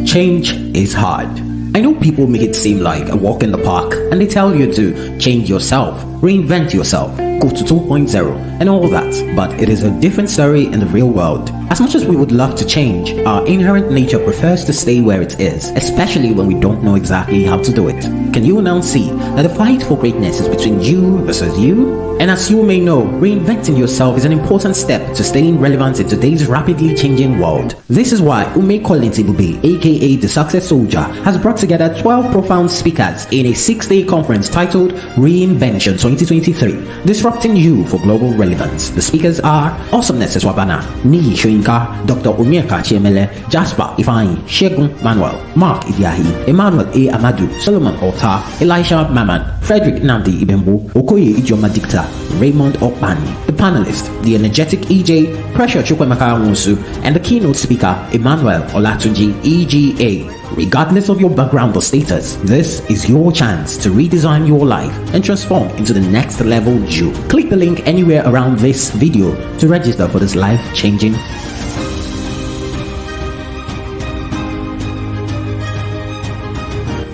Change is hard. I know people make it seem like a walk in the park and they tell you to change yourself, reinvent yourself, go to 2.0 and all that, but it is a different story in the real world. As much as we would love to change, our inherent nature prefers to stay where it is, especially when we don't know exactly how to do it. Can you now see that the fight for greatness is between you versus you? And as you may know, reinventing yourself is an important step to staying relevant in today's rapidly changing world. This is why Ume Kolintibube, aka the Success Soldier, has brought together 12 profound speakers in a 6-day conference titled REINVENTION 2023, Disrupting You for Global Relevance. The speakers are Awesomeness Swabana, Niyi Shoyinka, Dr. Omieka Chiemele, Jasper Ifeanyi, Shegun Manuel, Mark Idiahi, Emmanuel A. Amadu, Solomon Ota, Elisha Maman, Frederick Namdi Ibembo, Okoye Ijeoma Dicta, Raymond Okpani. The panelist, the energetic EJ, Pressure Chukwemeka Nwusu, and the keynote speaker, Emmanuel Olatunji, EGA. Regardless of your background or status, this is your chance to redesign your life and transform into the next level you. Click the link anywhere around this video to register for this life-changing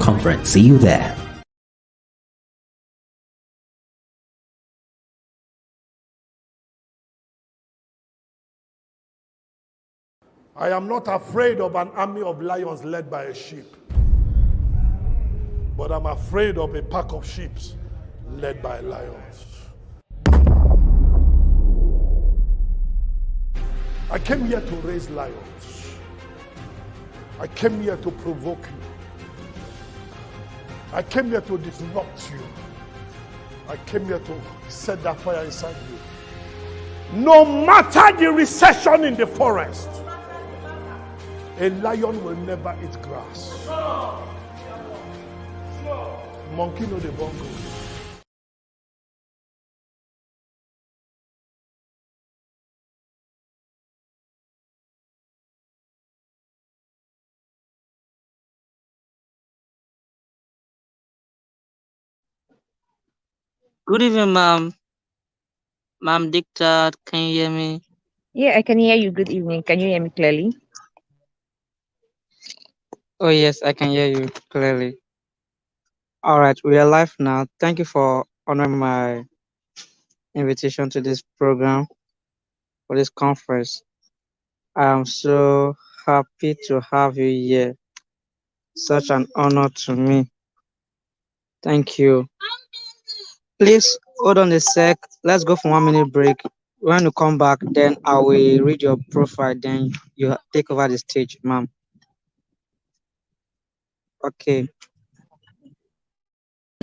conference. See you there. I am not afraid of an army of lions led by a sheep, but I'm afraid of a pack of sheep led by lions. I came here to raise lions. I came here to provoke you. I came here to disrupt you. I came here to set that fire inside you. No matter the recession in the forest, a lion will never eat grass. Monkey know the bongo. Good evening, ma'am. Ma'am Dicta, can you hear me? Yeah, I can hear you. Good evening. Can you hear me clearly? Oh, yes, I can hear you clearly. All right, we are live now. Thank you for honoring my invitation to this program, for this conference. I'm so happy to have you here. Such an honor to me. Thank you. Please hold on a sec. Let's go for 1 minute break. When you come back, then I will read your profile. Then you take over the stage, ma'am. Okay.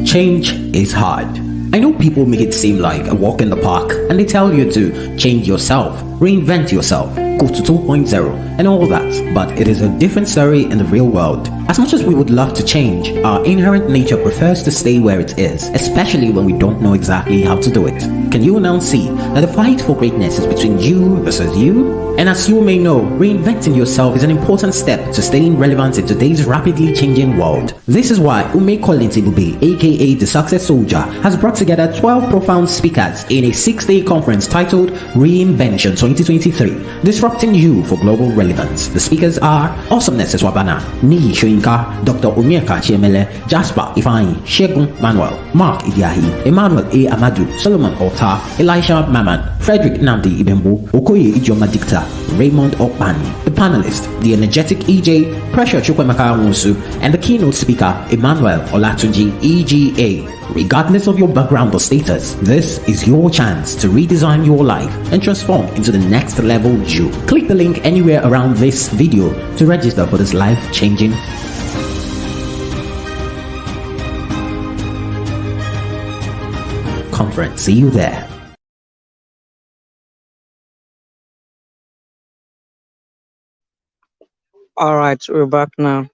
Change is hard. I know people make it seem like a walk in the park and they tell you to change yourself, reinvent yourself, go to 2.0 and all that, but it is a different story in the real world. As much as we would love to change, our inherent nature prefers to stay where it is, especially when we don't know exactly how to do it. Can you now see that the fight for greatness is between you versus you? And as you may know, reinventing yourself is an important step to staying relevant in today's rapidly changing world. This is why Ume Kolintibube, aka the Success Soldier, has brought together 12 profound speakers in a 6-day conference titled REINVENTION 2023, Disrupting You for Global Relevance. The speakers are Awesomeness Swabana, Niyi Shoyinka, Dr. Omieka Chiemele, Jasper Ifeanyi, Shegun Manuel, Mark Idiahi, Emmanuel A. Amadu, Solomon Ota, Elisha Maman, Frederick Namdi Ibembo, Okoye Ijeoma Dicta, Raymond Okpani. The panelist, the energetic EJ, Pressure Chukwemeka Nwusu, and the keynote speaker, Emmanuel Olatunji, EGA. Regardless of your background or status, this is your chance to redesign your life and transform into the next level you. Click the link anywhere around this video to register for this life-changing conference. See you there. All right, we're back now.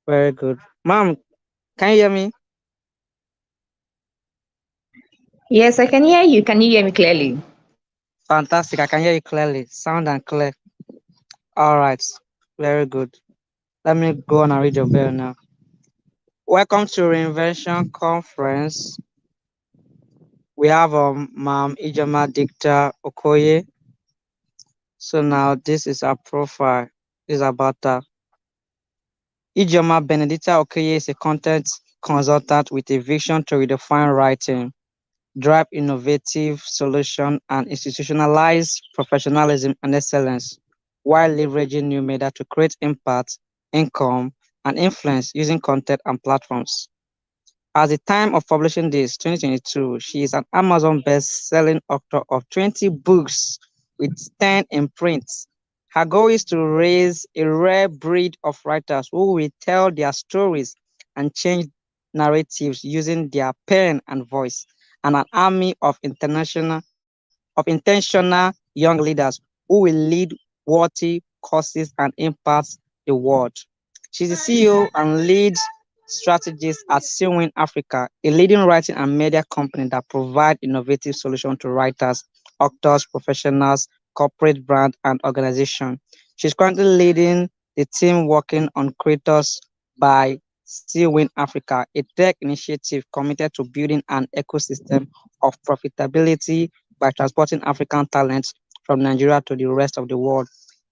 Very good. Ma'am, can you hear me? Yes, I can hear you. Can you hear me clearly? Fantastic. I can hear you clearly. Sound and clear. All right. Very good. Let me go on and read your bell now. Welcome to Reinvention Conference. We have Ma'am Ijeoma Dicta Okoye. So now this is our profile. This is about her. Ijeoma Benedicta Okoye is a content consultant with a vision to redefine writing, drive innovative solution, and institutionalize professionalism and excellence while leveraging new media to create impact, income, and influence using content and platforms. At the time of publishing this, 2022, she is an Amazon best-selling author of 20 books with 10 in print. Her goal is to raise a rare breed of writers who will tell their stories and change narratives using their pen and voice, and an army of intentional young leaders who will lead worthy causes and impact the world. She's the CEO and lead strategist at Seawin Africa, a leading writing and media company that provide innovative solutions to writers, authors, professionals, corporate brand, and organization. She's currently leading the team working on Creators by Seawin Africa, a tech initiative committed to building an ecosystem of profitability by transporting African talents from Nigeria to the rest of the world.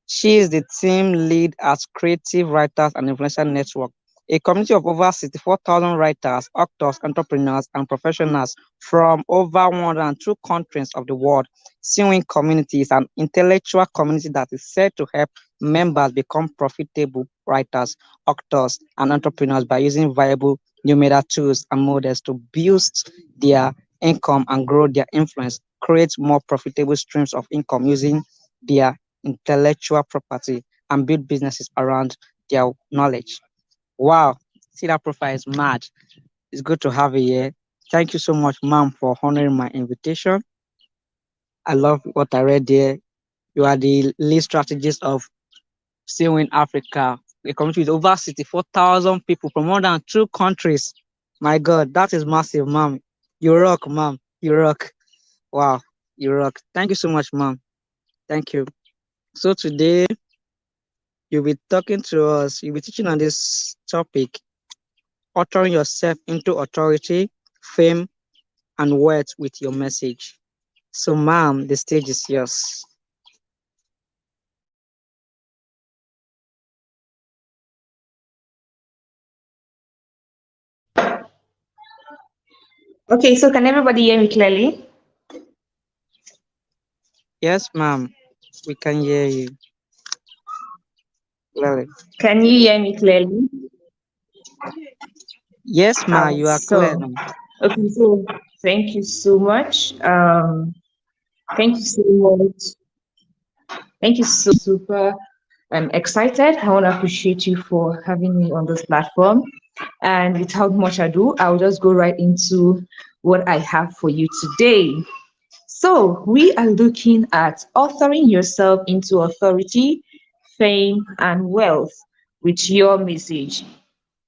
She is the team lead at Creative Writers and Influencer Network, a community of over 64,000 writers, authors, entrepreneurs, and professionals from over 102 countries of the world. Sewing Community is an intellectual community that is set to help members become profitable writers, authors, and entrepreneurs by using viable new media tools and models to boost their income and grow their influence, create more profitable streams of income using their intellectual property, and build businesses around their knowledge. Wow, see that profile is mad. It's good to have you here. Thank you so much, ma'am, for honoring my invitation. I love what I read there. You are the lead strategist of Sewing Africa, a community with over 64,000 people from more than two countries. My God, that is massive, ma'am. You rock, ma'am. You rock. Wow, you rock. Thank you so much, ma'am. Thank you. So today you'll be talking to us, you'll be teaching on this topic, authoring yourself into authority, fame, and worth with your message. So, ma'am, the stage is yours. Okay, so can everybody hear me clearly? Yes, ma'am, we can hear you clearly. Can you hear me clearly? Yes, All ma'am, right, you are clear so now. okay, so thank you so much. Thank you so much. Thank you so super. I'm excited. I want to appreciate you for having me on this platform. And without much ado, I'll just go right into what I have for you today. So, we are looking at authoring yourself into authority, fame, and wealth with your message.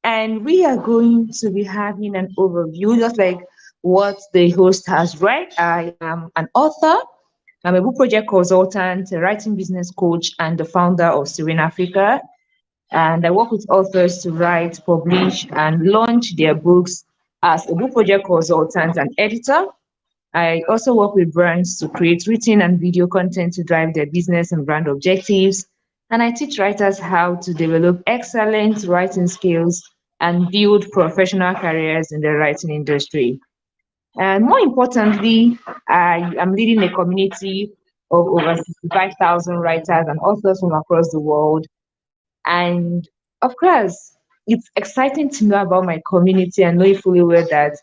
And we are going to be having an overview, just like what the host has read. I am an author, I'm a book project consultant, a writing business coach, and the founder of Serene Africa. And I work with authors to write, publish, and launch their books as a book project consultant and editor. I also work with brands to create written and video content to drive their business and brand objectives. And I teach writers how to develop excellent writing skills and build professional careers in the writing industry. And more importantly, I am leading a community of over 65,000 writers and authors from across the world. And of course, it's exciting to know about my community and know fully well that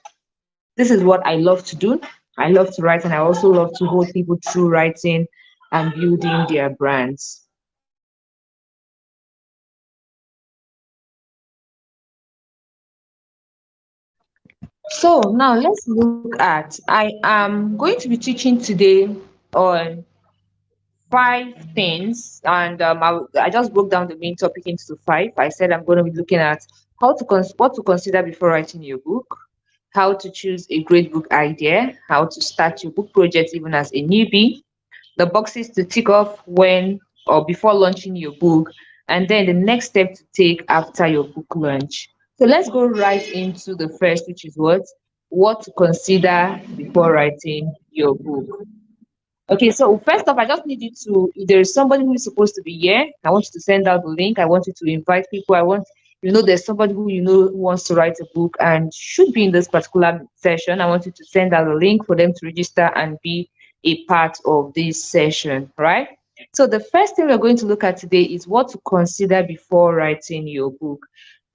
this is what I love to do. I love to write, and I also love to hold people through writing and building their brands. So now let's look at, I am going to be teaching today on five things, and I just broke down the main topic into five. I said I'm going to be looking at what to consider before writing your book, how to choose a great book idea, how to start your book project even as a newbie, the boxes to tick off when or before launching your book, and then the next step to take after your book launch. So let's go right into the first, which is what to consider before writing your book. Okay, so first off, I just need you to, if there is somebody who is supposed to be here, I want you to send out the link. I want you to invite people. I want there's somebody who wants to write a book and should be in this particular session, I want you to send out a link for them to register and be a part of this session, right? So the first thing we're going to look at today is what to consider before writing your book.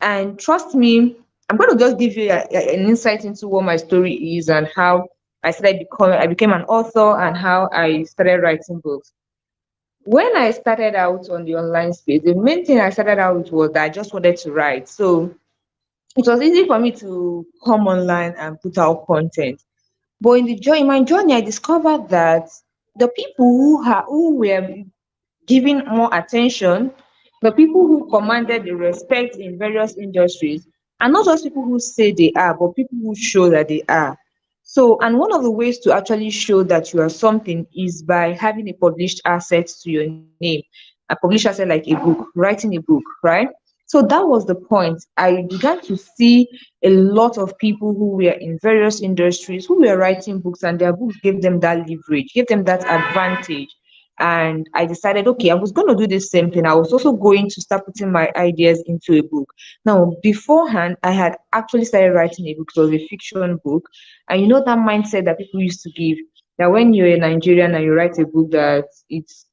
And trust me, I'm going to just give you an insight into what my story is and how I became an author and how I started writing books. When I started out on the online space, the main thing I started out with was that I just wanted to write. So it was easy for me to come online and put out content. But in my journey, I discovered that the people who were giving more attention, the people who commanded the respect in various industries, and not just people who say they are, but people who show that they are. So, and one of the ways to actually show that you are something is by having a published asset to your name, a published asset like a book, writing a book, right? So that was the point. I began to see a lot of people who were in various industries who were writing books, and their books gave them that leverage, gave them that advantage. And I decided, okay, I was going to do the same thing. I was also going to start putting my ideas into a book. Now, beforehand, I had actually started writing a book. It was a fiction book. And that mindset that people used to give, that when you're a Nigerian and you write a book, that it's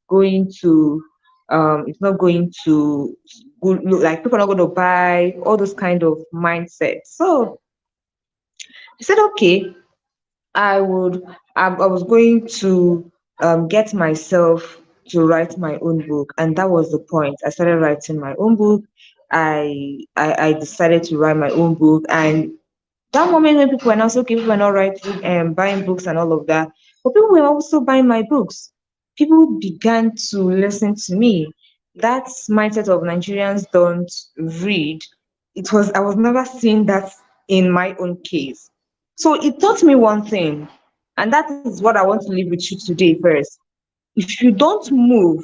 not going to look like people are not going to buy, all those kind of mindsets. So I said, okay, I was going to get myself to write my own book, and that was the point. I started writing my own book. I decided to write my own book, and that moment when people were not okay, people were not writing and buying books and all of that, but people were also buying my books. People began to listen to me. That mindset of Nigerians don't read. I was never seeing that in my own case. So it taught me one thing, and that is what I want to leave with you today first. If you don't move,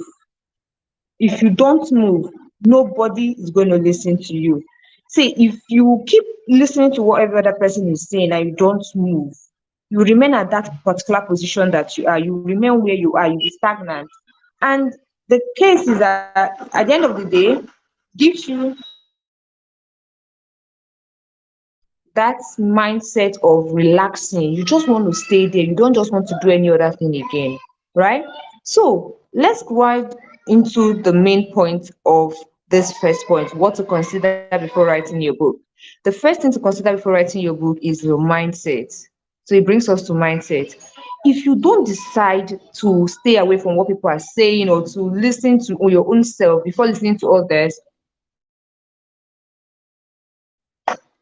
if you don't move, nobody is going to listen to you. See, if you keep listening to what every other person is saying and you don't move, you remain at that particular position that you are. You remain where you are. You be stagnant. And the case is that at the end of the day, gives you that mindset of relaxing. You just want to stay there. You don't just want to do any other thing again, right? So let's go right into the main point of this first point, what to consider before writing your book. The first thing to consider before writing your book is your mindset. So it brings us to mindset. If you don't decide to stay away from what people are saying or to listen to your own self before listening to others,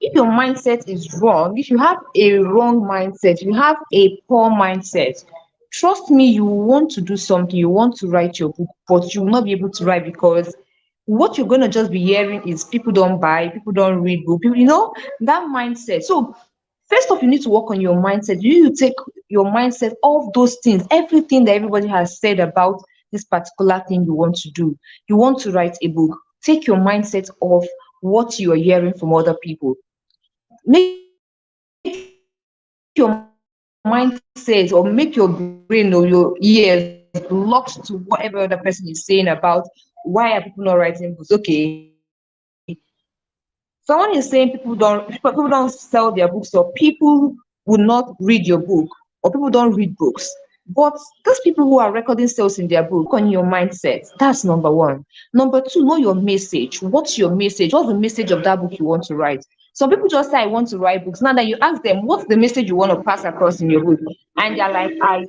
if your mindset is wrong, if you have a wrong mindset, you have a poor mindset, trust me, you want to do something, you want to write your book, but you will not be able to write because what you're going to just be hearing is people don't buy, people don't read book, people, that mindset. So first off, you need to work on your mindset. You need to take your mindset off those things, everything that everybody has said about this particular thing you want to do. You want to write a book. Take your mindset off what you are hearing from other people. Make your mindset or make your brain or your ears blocked to whatever other person is saying about why are people not writing books. Okay, someone is saying people don't sell their books, or people will not read your book, or people don't read books. But those people who are recording sales in their book, you need to work on your mindset. That's number one. Number two, know your message. What's your message? What's the message of that book you want to write? Some people just say, I want to write books. Now that you ask them, what's the message you want to pass across in your book? And they're like, I don't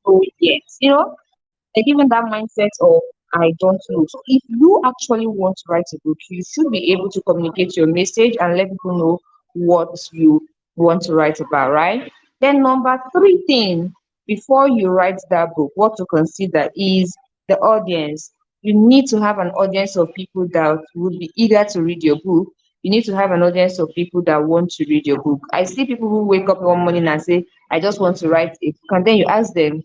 know yet. They're given that mindset of, I don't know. So if you actually want to write a book, you should be able to communicate your message and let people know what you want to write about, right? Then number three thing, before you write that book, what to consider is the audience. You need to have an audience of people that would be eager to read your book. You need to have an audience of people that want to read your book. I see people who wake up one morning and say, I just want to write a book. And then you ask them,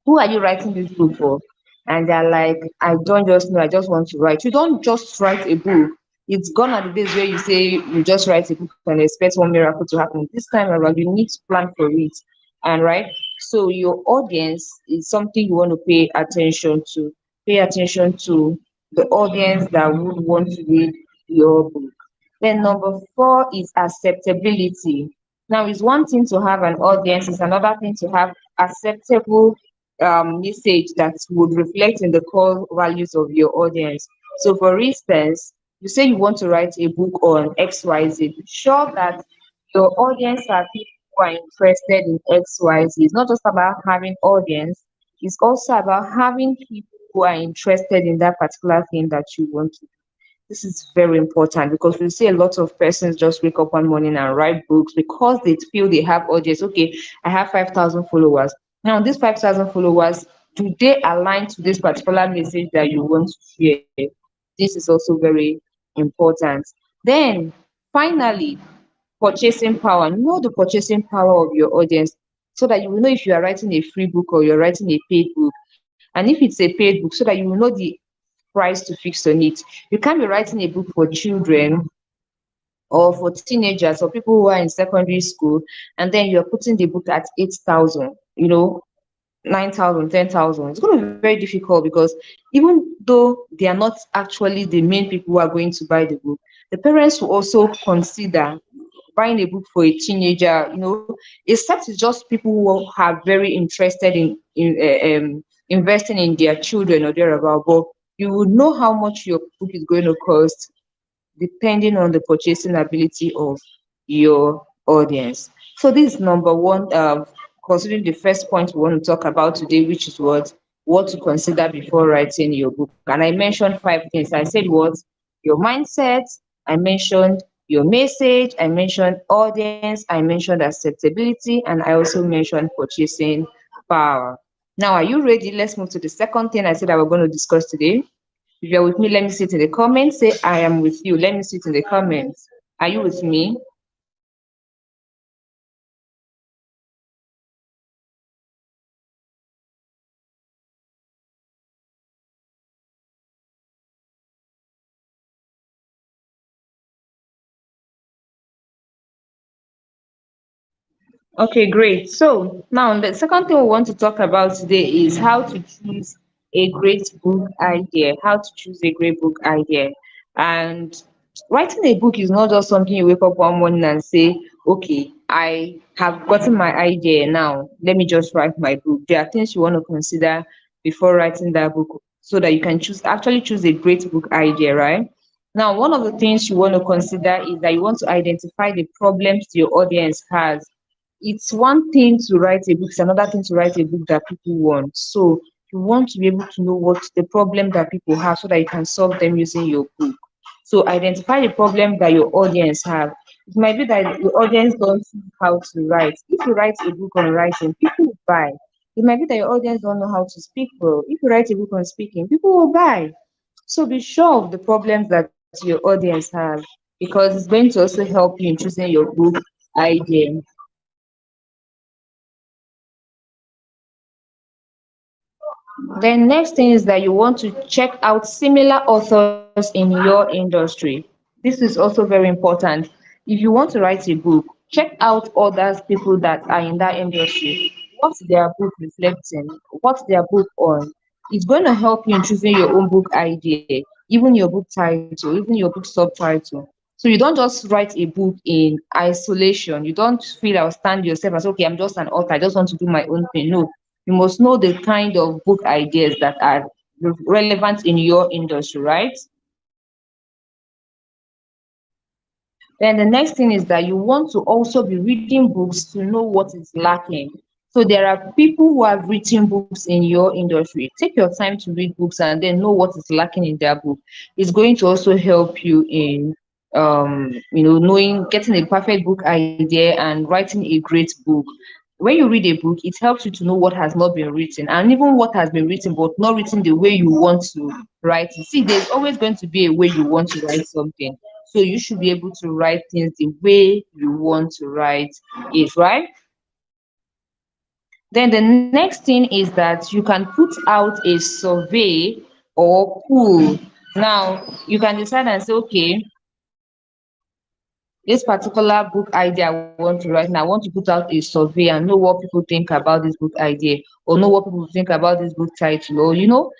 who are you writing this book for? And they're like, I don't just know, I just want to write. You don't just write a book. It's gone are the days where you say you just write a book and expect one miracle to happen. This time around, you need to plan for it. And right, so your audience is something you want to pay attention to. Pay attention to the audience that would want to read your book. Then number four is acceptability. Now, it's one thing to have an audience, it's another thing to have acceptable message that would reflect in the core values of your audience. So, for instance, you say you want to write a book on XYZ. Be sure that your audience are people who are interested in XYZ. It's not just about having audience, it's also about having people who are interested in that particular thing that you want to. This is very important because we see a lot of persons just wake up one morning and write books because they feel they have audience. Okay, I have 5,000 followers. Now, these 5,000 followers, do they align to this particular message that you want to share? This is also very important. Then, finally, purchasing power. Know the purchasing power of your audience so that you will know if you are writing a free book or you're writing a paid book. And if it's a paid book, so that you will know the price to fix on it. You can't be writing a book for children or for teenagers or people who are in secondary school, and then you're putting the book at 8,000, 9,000, 10,000. It's going to be very difficult because even though they are not actually the main people who are going to buy the book, the parents will also consider buying a book for a teenager. Except it's just people who are very interested in investing in their children or thereabout. But you would know how much your book is going to cost depending on the purchasing ability of your audience. So this is number one, considering the first point we want to talk about today, which is what to consider before writing your book. And I mentioned five things. I said what? Your mindset, I mentioned your message, I mentioned audience, I mentioned acceptability, and I also mentioned purchasing power. Now, are you ready? Let's move to the second thing I said that we're going to discuss today. If you're with me, let me see it in the comments. Say, I am with you. Let me see it in the comments. Are you with me? Okay, great. So now the second thing we want to talk about today is how to choose a great book idea. How to choose a great book idea. And writing a book is not just something you wake up one morning and say, okay, I have gotten my idea now. Let me just write my book. There are things you want to consider before writing that book so that you can choose a great book idea, right? Now, one of the things you want to consider is that you want to identify the problems your audience has. It's one thing to write a book, it's another thing to write a book that people want. So you want to be able to know what the problem that people have so that you can solve them using your book. So identify the problem that your audience have. It might be that the audience don't know how to write. If you write a book on writing, people will buy. It might be that your audience don't know how to speak well. If you write a book on speaking, people will buy. So be sure of the problems that your audience have because it's going to also help you in choosing your book idea. Then next thing is that you want to check out similar authors in your industry. This is also very important. If you want to write a book, check out others people that are in that industry. What's their book reflecting? What's their book on? It's going to help you in choosing your own book idea, even your book title, even your book subtitle. So you don't just write a book in isolation. You don't feel I'll stand yourself as okay, I'm just an author, I just want to do my own thing. No, you must know the kind of book ideas that are relevant in your industry, right? Then the next thing is that you want to also be reading books to know what is lacking. So there are people who have written books in your industry. Take your time to read books and then know what is lacking in their book. It's going to also help you in knowing getting a perfect book idea and writing a great book. When you read a book, it helps you to know what has not been written and even what has been written but not written the way you want to write it. See, there's always going to be a way you want to write something. So you should be able to write things the way you want to write it, right? Then the next thing is that you can put out a survey or poll. Now you can decide and say, okay, this particular book idea I want to write, and I want to put out a survey and know what people think about this book idea, or know what people think about this book title, or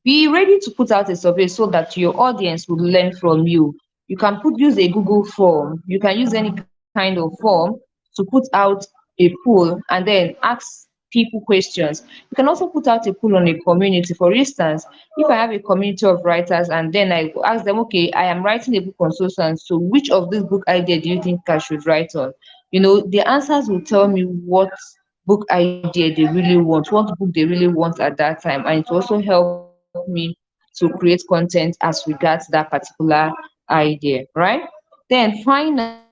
be ready to put out a survey so that your audience will learn from you. You can use a Google form. You can use any kind of form to put out a poll and then ask people questions. You can also put out a poll on a community. For instance, if I have a community of writers and then I ask them, okay, I am writing a book on so and so, which of this book idea do you think I should write on? The answers will tell me what book idea they really want, what book they really want at that time, and it will also help me to create content as regards that particular idea, right? Then finally, you can also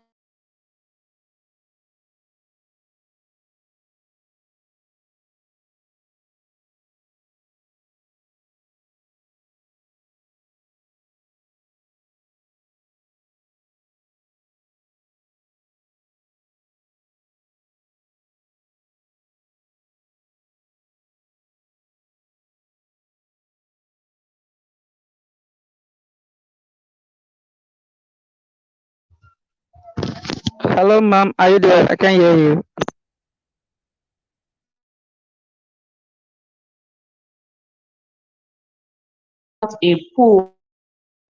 Hello, ma'am. Are you there? I can hear you. a poll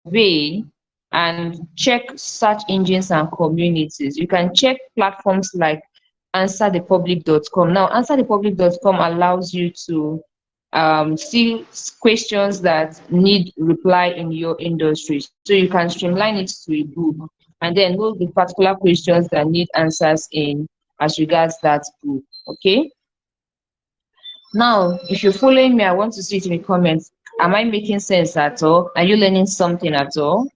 vein and check search engines and communities. You can check platforms like answerthepublic.com. Now, answerthepublic.com allows you to see questions that need reply in your industry. So you can streamline it to a book and then know the particular questions that need answers in as regards that book. Okay. Now, if you're following me, I want to see it in the comments. Am I making sense at all? Are you learning something at all?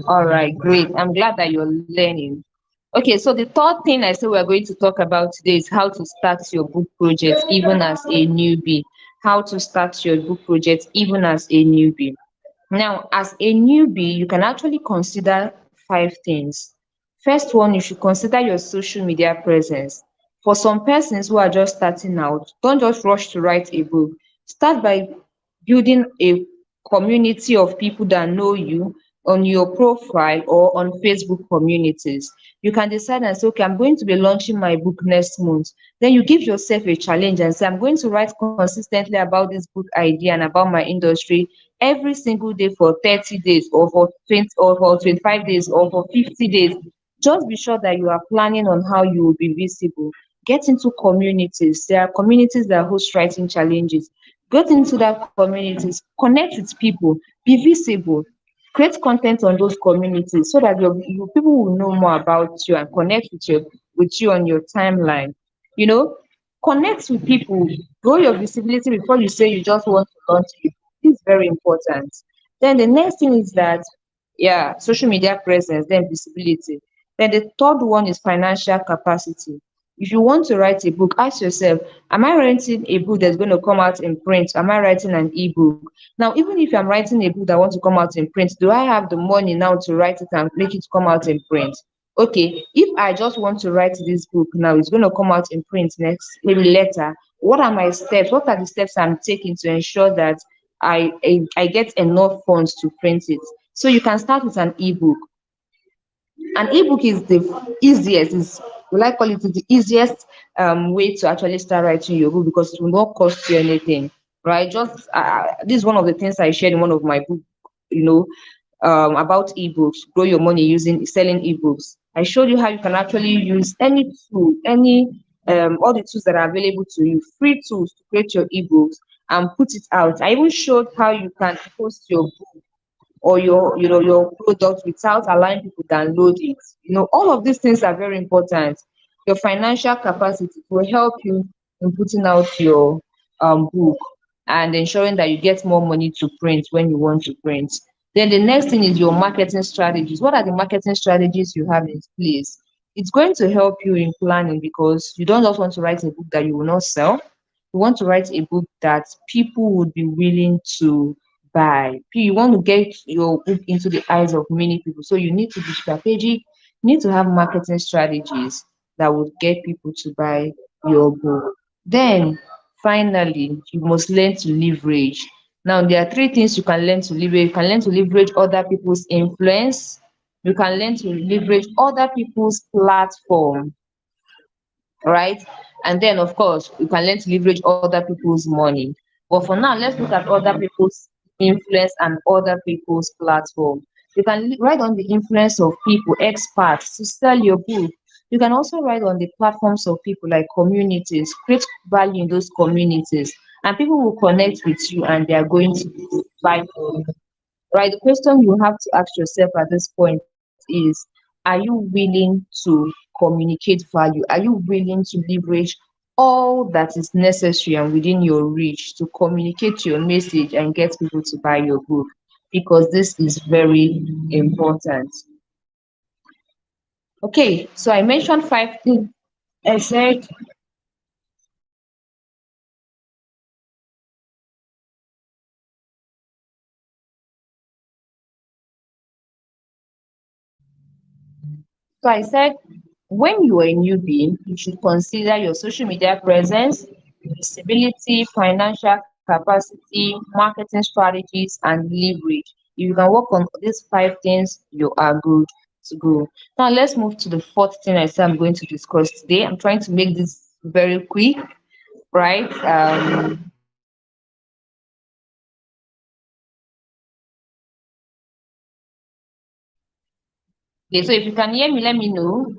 All right, great. I'm glad that you're learning. Okay, so the third thing I said we're going to talk about today is how to start your book project even as a newbie. How to start your book project even as a newbie. Now, as a newbie, you can actually consider five things. First one, you should consider your social media presence. For some persons who are just starting out, don't just rush to write a book. Start by building a community of people that know you on your profile or on Facebook communities. You can decide and say, okay, I'm going to be launching my book next month. Then you give yourself a challenge and say, I'm going to write consistently about this book idea and about my industry every single day for 30 days or for 20 or for 25 days or for 50 days. Just be sure that you are planning on how you will be visible. Get into communities. There are communities that host writing challenges. Get into that communities, connect with people, be visible, create content on those communities so that your people will know more about you and connect with you on your timeline. You know, connect with people, grow your visibility before you say you just want to launch it. It's very important. Then the next thing is that, yeah, social media presence, then visibility. Then the third one is financial capacity. If you want to write a book, ask yourself, am I writing a book that's going to come out in print? Am I writing an ebook? Now, even if I'm writing a book that wants to come out in print, do I have the money now to write it and make it come out in print? Okay, if I just want to write this book now, it's going to come out in print next, maybe later. What are my steps? What are the steps I'm taking to ensure that I get enough funds to print it? So you can start with an ebook. An ebook is the easiest, is will I call it the easiest way to actually start writing your book because it will not cost you anything, right? Just this is one of the things I shared in one of my books, you know, about ebooks, grow your money using selling ebooks. I showed you how you can actually use any tool, any all the tools that are available to you, free tools to create your ebooks and put it out. I even showed how you can post your book or your product without allowing people download it. All of these things are very important. Your financial capacity will help you in putting out your book and ensuring that you get more money to print when you want to print. Then the next thing is your marketing strategies. What are the marketing strategies you have in place? It's going to help you in planning because you don't just want to write a book that you will not sell. You want to write a book that people would be willing to buy. You want to get your book into the eyes of many people. So you need to be strategic, you need to have marketing strategies that would get people to buy your book. Then finally, you must learn to leverage. Now, there are three things you can learn to leverage. You can learn to leverage other people's influence. You can learn to leverage other people's platform. right? And then, of course, you can learn to leverage other people's money. But for now, let's look at other people's influence and other people's platform. You can write on the influence of people, experts, to sell your book. You can also write on the platforms of people like communities, create value in those communities, and people will connect with you and they are going to buy from you. Right? The question you have to ask yourself at this point is, are you willing to communicate value? Are you willing to leverage all that is necessary and within your reach to communicate your message and get people to buy your book? Because this is very important. Okay, so I mentioned 5 things. I said So I said, when you are a newbie, you should consider your social media presence, visibility, financial capacity, marketing strategies, and leverage. If you can work on these 5 things, you are good to go. Now let's move to the fourth thing I said I'm going to discuss today. I'm trying to make this very quick, right? Okay, so if you can hear me, let me know.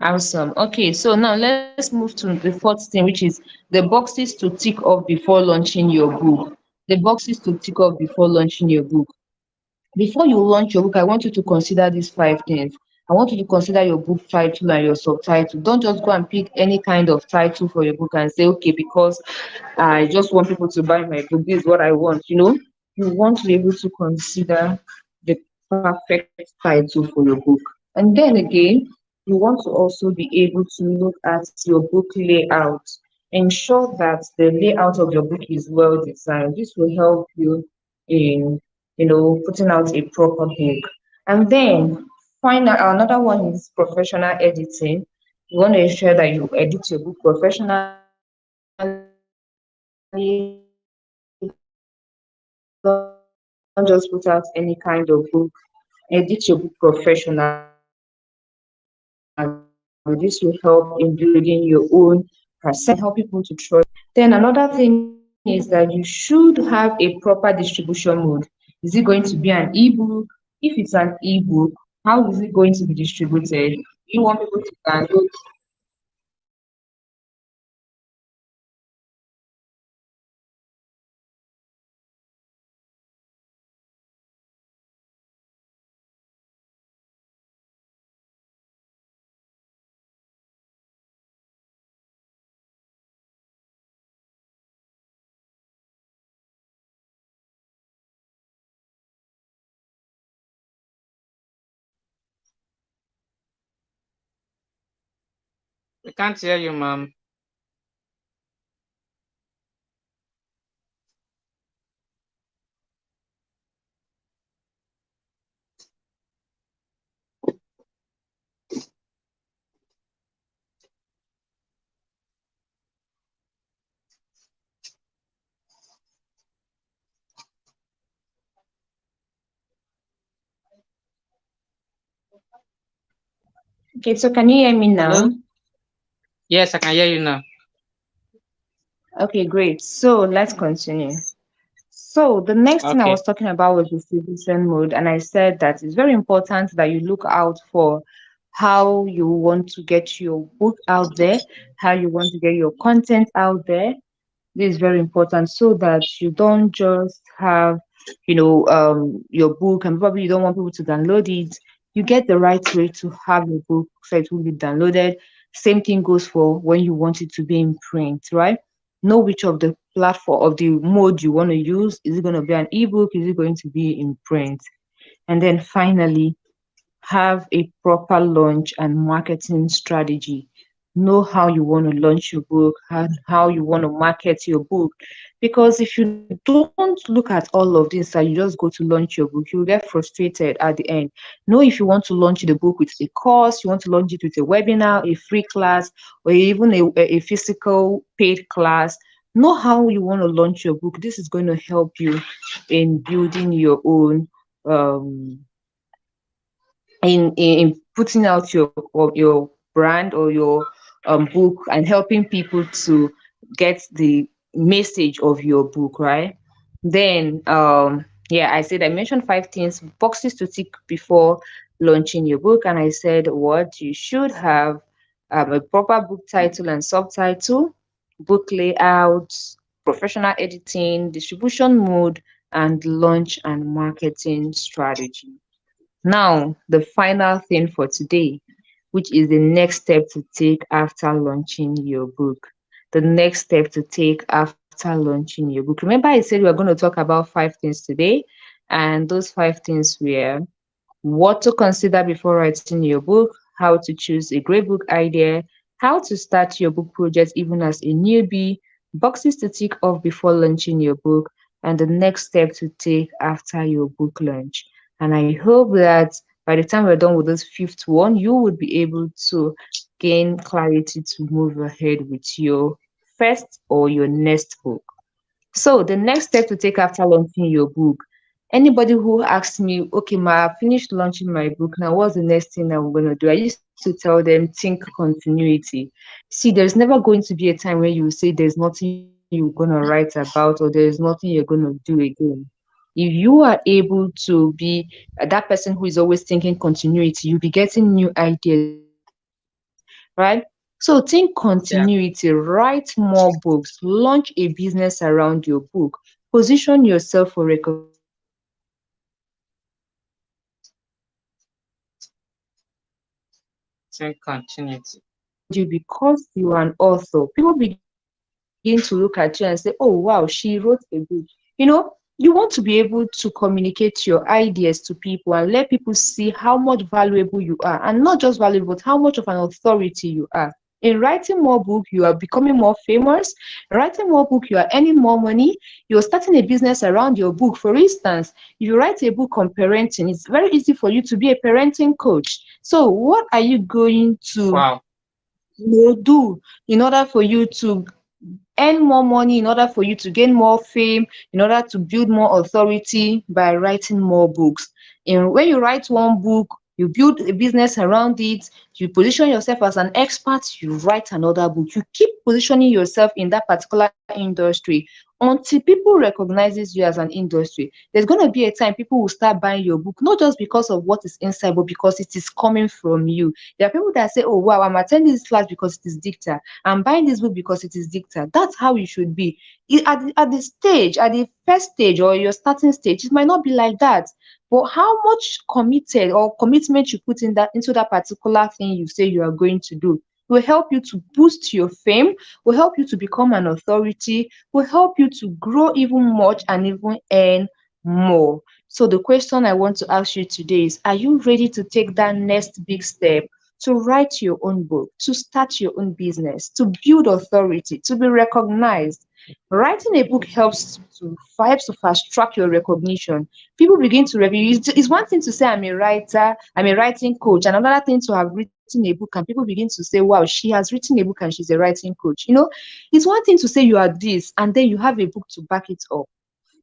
Awesome. Okay, so now let's move to the fourth thing, which is the boxes to tick off before launching your book. The boxes to tick off before launching your book. Before you launch your book, I want you to consider these 5 things. I want you to consider your book title and your subtitle. Don't just go and pick any kind of title for your book and say, okay, because I just want people to buy my book, this is what I want. You want to be able to consider the perfect title for your book. And then again, you want to also be able to look at your book layout. Ensure that the layout of your book is well designed. This will help you in putting out a proper book. And then another one is professional editing. You want to ensure that you edit your book professionally. Don't just put out any kind of book. Edit your book professionally. This will help in building your own perception, help people to trust. Then another thing is that you should have a proper distribution mode. Is it going to be an ebook? If it's an ebook, how is it going to be distributed? You want people to download. We can't hear you, ma'am. Okay, so can you hear me Hello? now? Yes, I can hear you now. Okay, great. So let's continue. So the next thing I Okay. was talking about was distribution mode, and I said that it's very important that you look out for how you want to get your book out there, how you want to get your content out there. This is very important so that you don't just have, your book and probably you don't want people to download it. You get the right way to have your book so it will be downloaded. Same thing goes for when you want it to be in print, right? Know which of the platform of the mode you want to use. Is it going to be an ebook? Is it going to be in print? And then finally, have a proper launch and marketing strategy. know how you want to launch your book, how you want to market your book. Because if you don't look at all of this and you just go to launch your book, you'll get frustrated at the end. Know if you want to launch the book with a course, you want to launch it with a webinar, a free class, or even a physical paid class. Know how you want to launch your book. This is going to help you in building your own in putting out your brand or your book and helping people to get the message of your book, right? Then yeah, I mentioned 5 things, boxes to tick before launching your book, and I said what you should have: a proper book title and subtitle, book layout, professional editing, distribution mode, and launch and marketing strategy. Now, the final thing for today, which is the next step to take after launching your book. The next step to take after launching your book. Remember, I said we are going to talk about 5 things today, and those 5 things were: what to consider before writing your book, how to choose a great book idea, how to start your book project even as a newbie, boxes to tick off before launching your book, and the next step to take after your book launch. And I hope that by the time we're done with this fifth one, you would be able to gain clarity to move ahead with your first or your next book. So the next step to take after launching your book. Anybody who asks me, okay, ma, I finished launching my book. Now, what's the next thing I'm gonna do? I used to tell them, think continuity. See, there's never going to be a time where you say there's nothing you're gonna write about or there's nothing you're gonna do again. If you are able to be that person who is always thinking continuity, you'll be getting new ideas, right? So think continuity, Yeah. write more books, launch a business around your book, position yourself for recognition. People will begin to recognize you because you are an author. People will begin to recognize you because Think you are a continuity. brand. People will begin to look at you and say, oh, wow, she wrote a book. You want to be able to communicate your ideas to people and let people see how much valuable you are. And not just valuable, but how much of an authority you are. In writing more book, you are becoming more famous. In writing more book, you are earning more money. You're starting a business around your book. For instance, if you write a book on parenting, it's very easy for you to be a parenting coach. So what are you going to Wow. do in order for you to earn more money, in order for you to gain more fame, in order to build more authority by writing more books? And when you write one book, you build a business around it, you position yourself as an expert, you write another book, you keep positioning yourself in that particular industry until people recognizes you as an industry. There's going to be a time people will start buying your book, not just because of what is inside, but because it is coming from you. There are people that say, oh wow, I'm attending this class because it is Dicta, I'm buying this book because it is Dicta. That's how you should be. At the stage, at the first stage or your starting stage, it might not be like that. But how much committed or commitment you put in that into that particular thing you say you are going to do will help you to boost your fame, will help you to become an authority, will help you to grow even much and even earn more. So the question I want to ask you today is, are you ready to take that next big step to write your own book, to start your own business, to build authority, to be recognized? Writing a book helps to fast track your recognition. People begin to review. It's one thing to say I'm a writer, I'm a writing coach, and another thing to have written a book and people begin to say, wow, she has written a book and she's a writing coach. It's one thing to say you are this and then you have a book to back it up.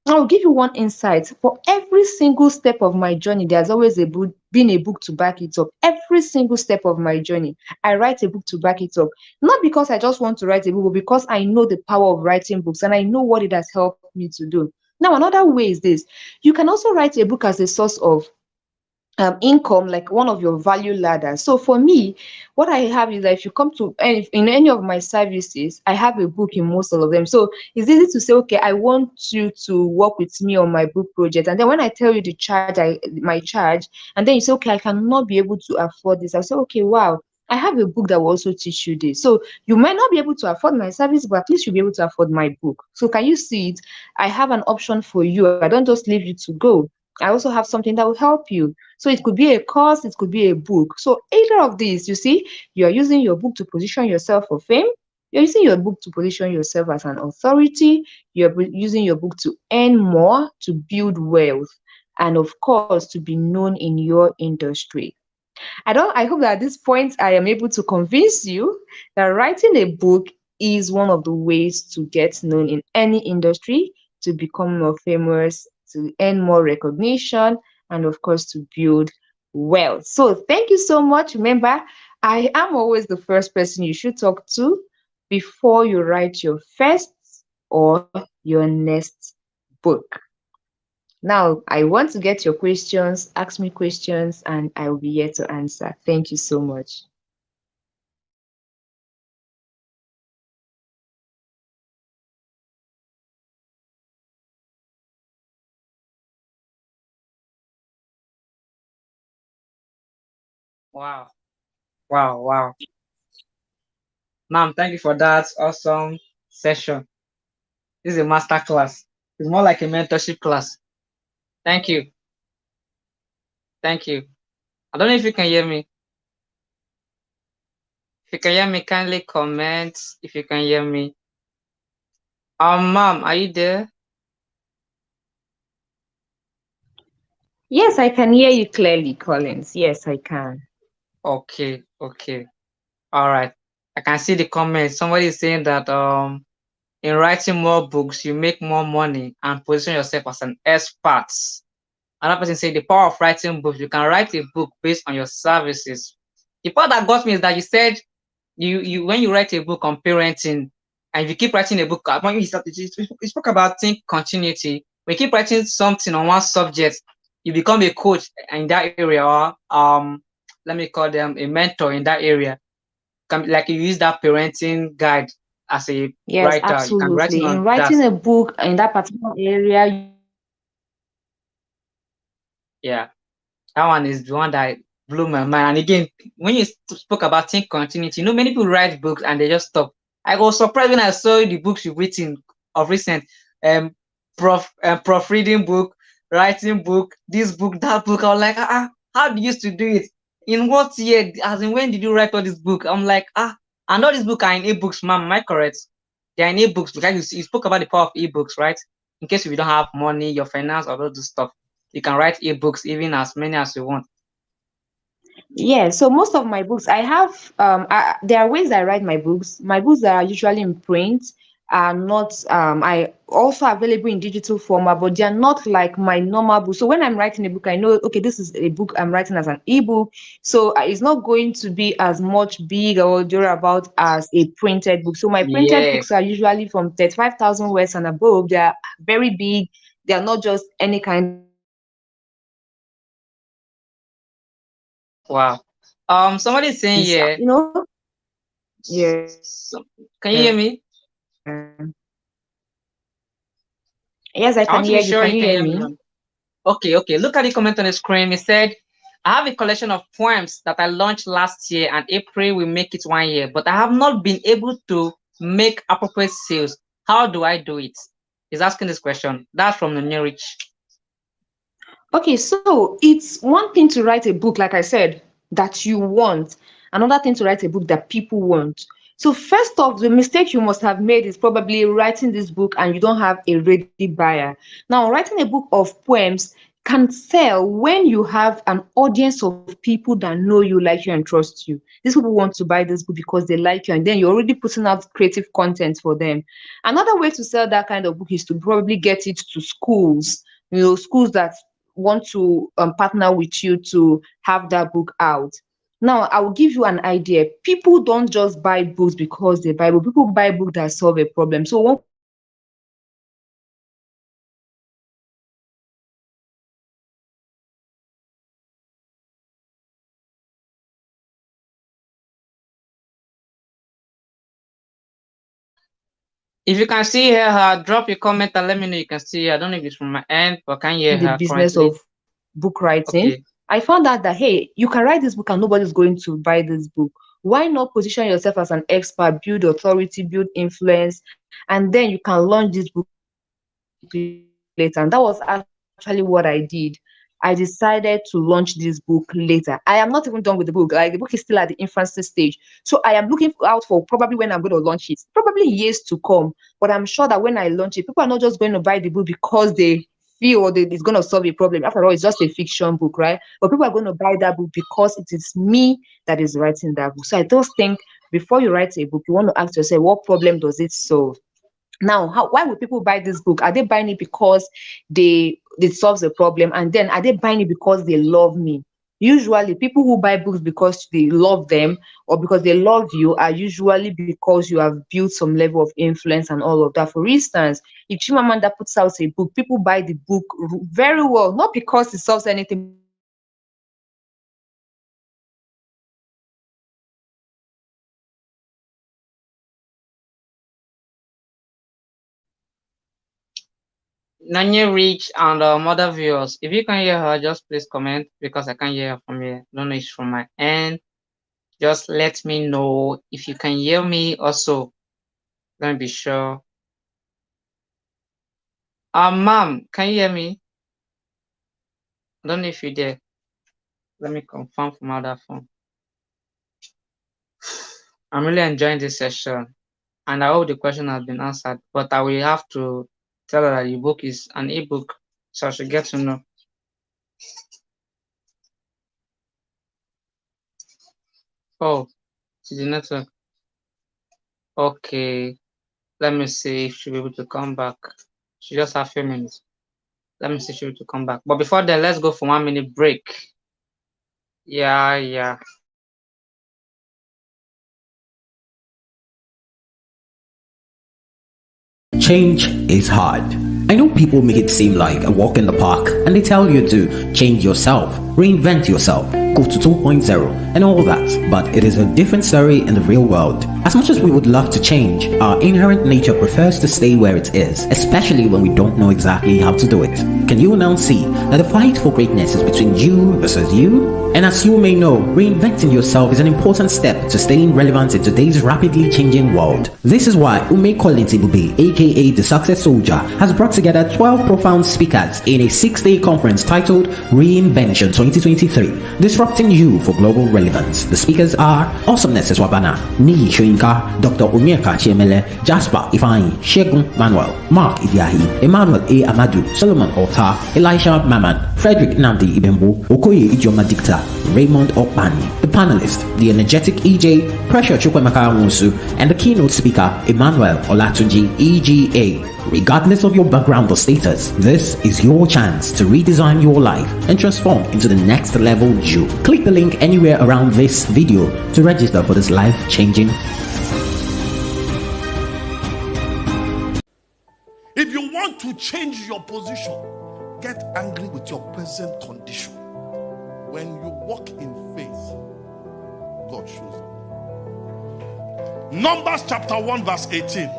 I'll give you one insight. For every single step of my journey, there's always been a book to back it up. Every single step of my journey, I write a book to back it up. Not because I just want to write a book, but because I know the power of writing books and I know what it has helped me to do. Now, another way is this: you can also write a book as a source of income, like one of your value ladders. So for me, what I have is that if you come to in any of my services, I have a book in most of them. So it's easy to say, okay, I want you to work with me on my book project, and then when I tell you the charge, my charge, and then you say, okay, I cannot be able to afford this. I say, okay, wow, I have a book that will also teach you this. So you might not be able to afford my service, but at least you'll be able to afford my book. So can you see it? I have an option for you. I don't just leave you to go. I also have something that will help you. So it could be a course, it could be a book. So either of these, you see, you are using your book to position yourself for fame. You're using your book to position yourself as an authority. You're using your book to earn more, to build wealth, and of course, to be known in your industry. I hope that at this point I am able to convince you that writing a book is one of the ways to get known in any industry, to become more famous, to earn more recognition, and of course to build wealth. So thank you so much. Remember, I am always the first person you should talk to before you write your first or your next book. Now, I want to get your questions. Ask me questions, and I will be here to answer. Thank you so much. Wow. Wow. Wow. Ma'am, thank you for that awesome session. This is a master class. It's more like a mentorship class. Thank you. Thank you. I don't know if you can hear me. If you can hear me, kindly comment if you can hear me. Ma'am, are you there? Yes, I can hear you clearly, Collins. Yes, I can. Okay, okay. All right. I can see the comments. Somebody is saying that in writing more books, you make more money and position yourself as an expert. Another person say the power of writing books. You can write a book based on your services. The part that got me is that you said you when you write a book on parenting and if you keep writing a book, when you spoke about think continuity. When you keep writing something on one subject, you become a coach in that area, or let me call them a mentor in that area. Like you use that parenting guide as a Yes, writer, you can be writing absolutely. In on that. writing a book in that particular area, Yeah, that one is the one that blew my mind. And again, when you spoke about think continuity, many people write books and they just stop. I was surprised when I saw the books you've written of recent, um, proofreading book, writing book, this book, that book. I was like, how do you used to do it? In what year? As in, when did you write all this book? I'm like, and all these books are in ebooks, ma'am. Am I correct? They are in ebooks because you spoke about the power of ebooks, right? In case if you don't have money, your finance, all those stuff, you can write ebooks even as many as you want. yeah, so most of my books, I have there are ways I write my books. My books that are usually in print are not I also available in digital format, but they are not like my normal book. So when I'm writing a book, I know okay, this is a book I'm writing as an ebook. So it's not going to be as much big or about as a printed book. So my printed books Yes. are usually from 35,000 words and above. They are very big. They are not just any kind of book. So most of my books are usually in print. Wow. Somebody is saying Yes, here. yeah. Can you hear me? Yes, I I can want to be hear you. sure Can you you can hear hear me, me? ma'am. Okay, okay. Look at the comment on the screen. It said, I have a collection of poems that I launched last year, and April will make it 1 year, but I have not been able to make appropriate sales. How do I do it? He's asking this question. That's from the New Rich. Okay, so it's one thing to write a book, like I said, that you want. Another thing to write a book that people want. So first off, the mistake you must have made is probably writing this book and you don't have a ready buyer. Now, writing a book of poems can sell when you have an audience of people that know you, like you, and trust you. These people want to buy this book because they like you, and then you're already putting out creative content for them. Another way to sell that kind of book is to probably get it to schools, schools that want to partner with you to have that book out. Now, I will give you an idea. People don't just buy books because they buy books. People buy books that solve a problem. So one question you should ask yourself is, what problem is this book solving? And then you can now market it to that problem. So if you have a problem and you want to sell it, If you can see her, drop your comment and let me know you can see her. I don't know if it's from my end, but can you hear the her business currently? of book writing, Okay. I found out that hey, you can write this book and nobody's going to buy this book. Why not position yourself as an expert, build authority, build influence, and then you can launch this book later? And that was actually what I did. actually what I did. I decided to launch this book later. I am not even done with the book. Like the book is still at the infancy stage. So I am looking out for probably when I'm going to launch it, probably years to come. But I'm sure that when I launch it, people are not just going to buy the book because they feel it's going to solve a problem. After all, it's just a fiction book, right? But people are going to buy that book because it is me that is writing that book. So I just think before you write a book, you want to ask yourself, what problem does it solve? Now, why would people buy this book? Are they buying it because it solves a problem? And then are they buying it because they love me? Usually, people who buy books because they love them or because they love you are usually because you have built some level of influence and all of that. For instance, if Chimamanda puts out a book, people buy the book very well, not because it solves anything. Nanya Rich and other viewers, if you can hear her, just please comment because I can't hear her from here. Don't know it's from my end. Just let me know if you can hear me also. Let me be sure. Ma'am, can you hear me? I don't know if you're there. Let me confirm from my other phone. I'm really enjoying this session and I hope the question has been answered, but I will have to tell her that the book is an ebook, so I should get to know. Oh, to the network. Okay, let me see if she'll be able to come back. She just have a few minutes. Let me see if she'll be able to come back. But before then, let's go for 1 minute break. Yeah. Change is hard. I know people make it seem like a walk in the park and they tell you to change yourself, reinvent yourself, go to 2.0 and all that, but it is a different story in the real world. As much as we would love to change, our inherent nature prefers to stay where it is, especially when we don't know exactly how to do it. Can you now see that the fight for greatness is between you versus you? And as you may know, reinventing yourself is an important step to staying relevant in today's rapidly changing world. This is why Ume Kolintibube, aka the Success Soldier, has brought together 12 profound speakers in a 6-day conference titled REINVENTION 2023, disrupting you for global relevance. The speakers are Awesomeness Eswabana, Niyi Shoyinka, Dr. Onyeka Chiemele, Jasper Ifeanyi, Shegun Manuel, Mark Idiahi, Emmanuel A. Amadu, Solomon Ota, Elisha Maman, Frederick Namdi Ibembu, Okoye Ijeoma Dicta, Raymond Okpani. The panelist, the energetic EJ, Pressure Chukwemeka Nwusu, and the keynote speaker, Emmanuel Olatunji, EGA. Regardless of your background or status, this is your chance to redesign your life and transform into the next level you. Click the link anywhere around this video to register for this life-changing. If you want to change your position, get angry with your present condition. When you walk in faith, God shows you. Numbers chapter 1 verse 18.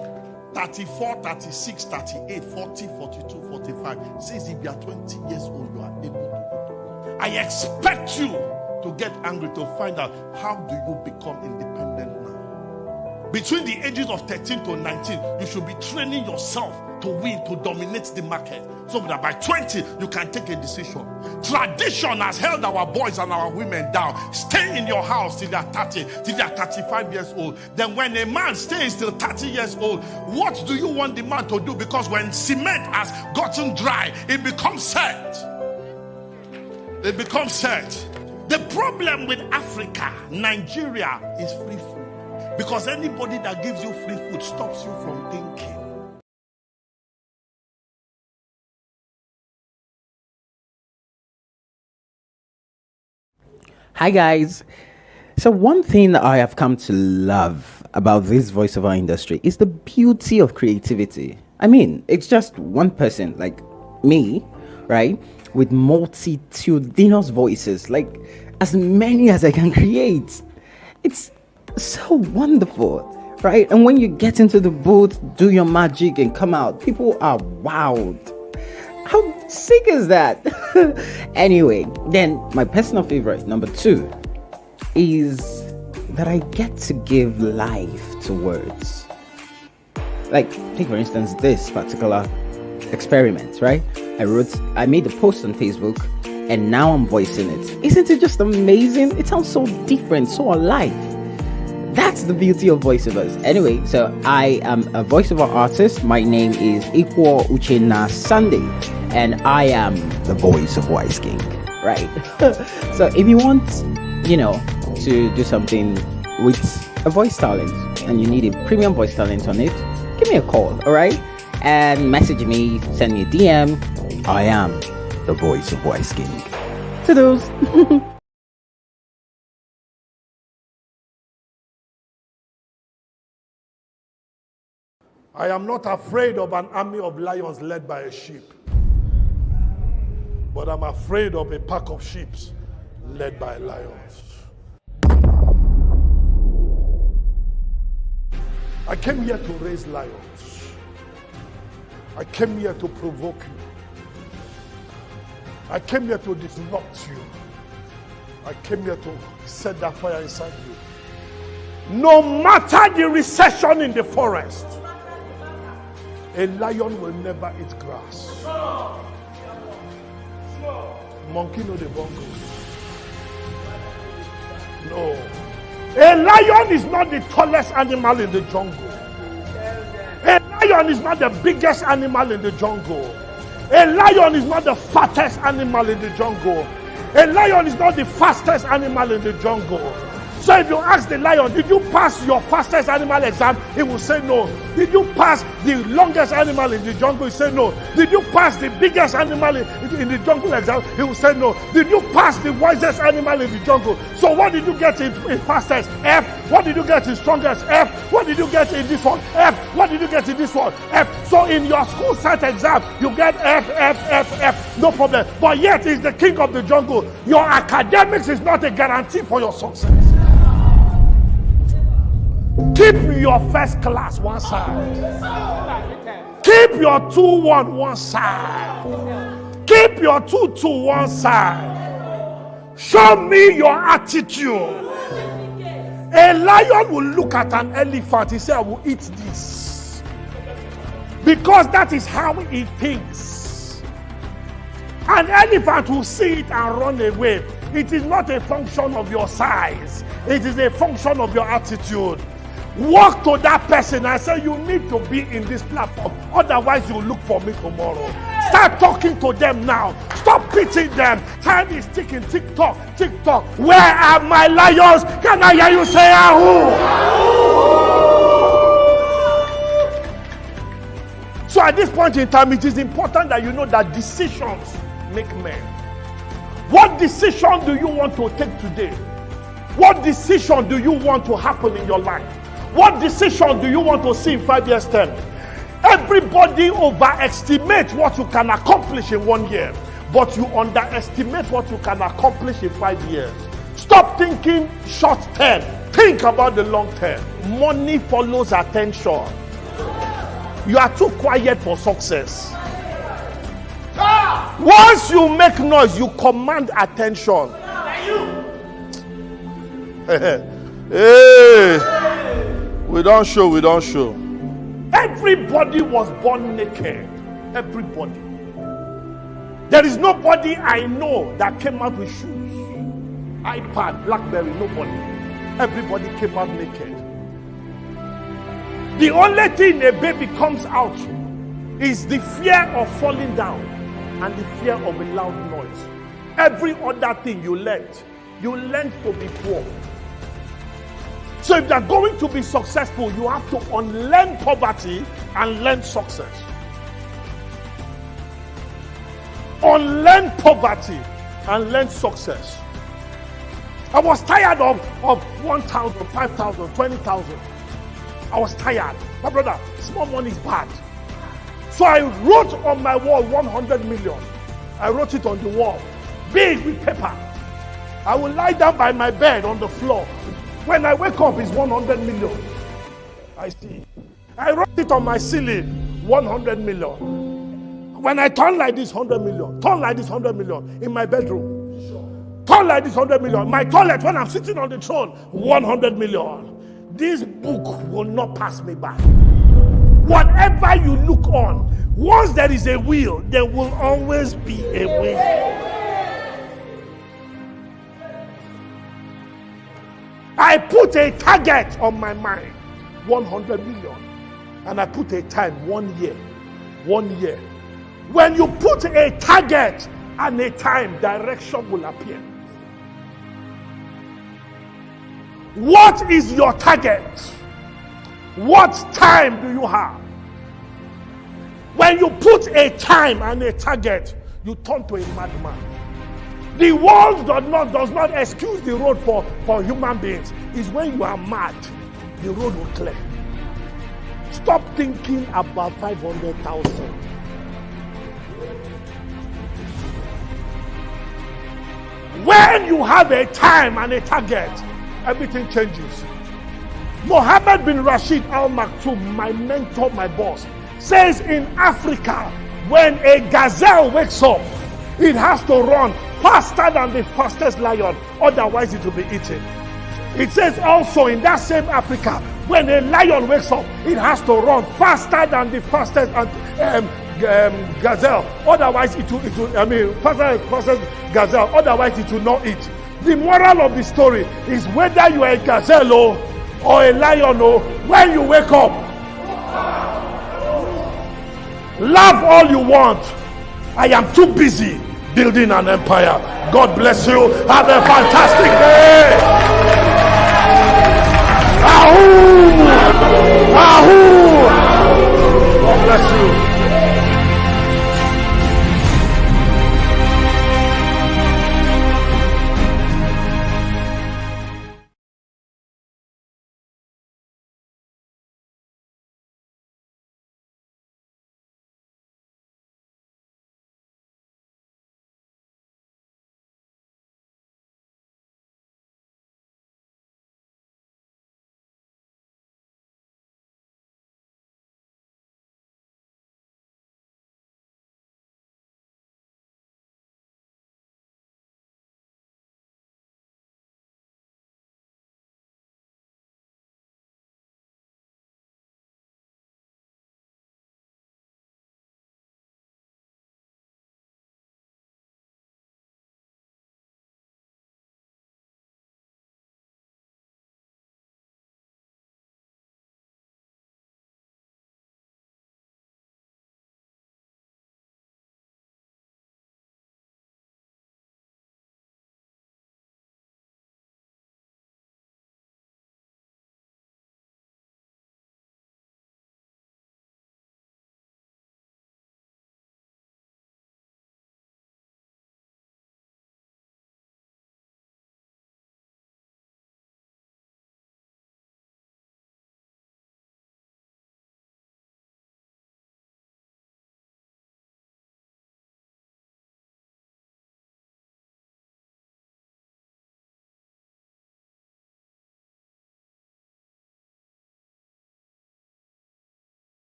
34, 36, 38, 40, 42, 45 says if you are 20 years old, you are able to go. I expect you to get angry to find out how do you become independent now. Between the ages of 13 to 19, you should be training yourself to win, to dominate the market, so that by 20 you can take a decision. Tradition has held our boys and our women down. Stay in your house till they are 30, till they are 35 years old. Then when a man stays till 30 years old, what do you want the man to do? Because when cement has gotten dry, it becomes set. It becomes set. The problem with Africa, Nigeria, is free food. Because anybody that gives you free food stops you from thinking. Hi guys. So one thing I have come to love about this voiceover industry is the beauty of creativity. I mean, it's just one person like me, right? With multitudinous voices, like as many as I can create. It's so wonderful, right? And when you get into the booth, do your magic and come out, people are wowed. How sick is that? Anyway, then my personal favorite, number 2, is that I get to give life to words. Like, take for instance this particular experiment, right? I made a post on Facebook, and now I'm voicing it. Isn't it just amazing? It sounds so different, so alive. That's the beauty of voiceovers. Anyway, so I am a voiceover artist. My name is Ikwo Uchenna Sunday, and I am the voice of Wise King. Right. So if you want, to do something with a voice talent and you need a premium voice talent on it, give me a call, all right? And message me, send me a DM. I am the voice of Wise King. Toodles. I am not afraid of an army of lions led by a sheep, but I'm afraid of a pack of sheep led by lions. I came here to raise lions. I came here to provoke you. I came here to disrupt you. I came here to set that fire inside you. No matter the recession in the forest, a lion will never eat grass. Monkey know the bongo. No. A lion is not the tallest animal in the jungle. A lion is not the biggest animal in the jungle. A lion is not the fattest animal in the jungle. A lion is not the fastest animal in the jungle. So if you ask the lion, did you pass your fastest animal exam? He will say no. Did you pass the longest animal in the jungle? He will say no. Did you pass the biggest animal in the jungle exam? He will say no. Did you pass the wisest animal in the jungle? So what did you get in fastest? F. What did you get in strongest? F. What did you get in this one? F. What did you get in this one? F. So in your school set exam, you get F, F, F, F. No problem. But yet he's the king of the jungle. Your academics is not a guarantee for your success. Keep your first class one side. Keep your 2-1 one side. Keep your 2-2 one side. Show me your attitude. A lion will look at an elephant. He said, I will eat this. Because that is how he thinks. An elephant will see it and run away. It is not a function of your size. It is a function of your attitude. Walk to that person and say, you need to be in this platform. Otherwise, you'll look for me tomorrow. Start talking to them now. Stop pitying them. Time is ticking. Tick-tock, tick-tock. Where are my lions? Can I hear you say, ahoo? So at this point in time, it is important that you know that decisions make men. What decision do you want to take today? What decision do you want to happen in your life? What decision do you want to see in 5 years' time? Everybody overestimates what you can accomplish in 1 year, but you underestimate what you can accomplish in 5 years. Stop thinking short term. Think about the long term. Money follows attention. You are too quiet for success. Once you make noise, you command attention. Hey, we don't show. Everybody was born naked. Everybody. There is nobody I know that came out with shoes, iPad, BlackBerry. Nobody. Everybody came out naked. The only thing a baby comes out is the fear of falling down and the fear of a loud noise. Every other thing you learned to be poor. So if you are going to be successful, you have to unlearn poverty and learn success. Unlearn poverty and learn success. I was tired of 1,000, 5,000, 20,000. I was tired. My brother, small money is bad. So I wrote on my wall 100 million. I wrote it on the wall, big with paper. I will lie down by my bed on the floor. When I wake up, it's 100 million. I see. I wrote it on my ceiling, 100 million. When I turn like this, 100 million. Turn like this, 100 million. In my bedroom. Turn like this, 100 million. My toilet, when I'm sitting on the throne, 100 million. This book will not pass me by. Whatever you look on, once there is a will, there will always be a way. I put a target on my mind, 100 million. And I put a time, 1 year. 1 year. When you put a target and a time, direction will appear. What is your target? What time do you have? When you put a time and a target, you turn to a madman. The world does not excuse the road for human beings. It's when you are mad, the road will clear. Stop thinking about 500,000. When you have a time and a target, everything changes. Mohammed bin Rashid Al Maktoum, my mentor, my boss, says in Africa, when a gazelle wakes up, it has to run faster than the fastest lion, otherwise it will be eaten. It says also in that same Africa, when a lion wakes up, it has to run faster than the fastest gazelle, otherwise it will faster than fastest gazelle, otherwise it will not eat. The moral of the story is whether you are a gazelle or a lion, when you wake up, laugh all you want. I am too busy building an empire. God bless you. Have a fantastic day. Ahoo!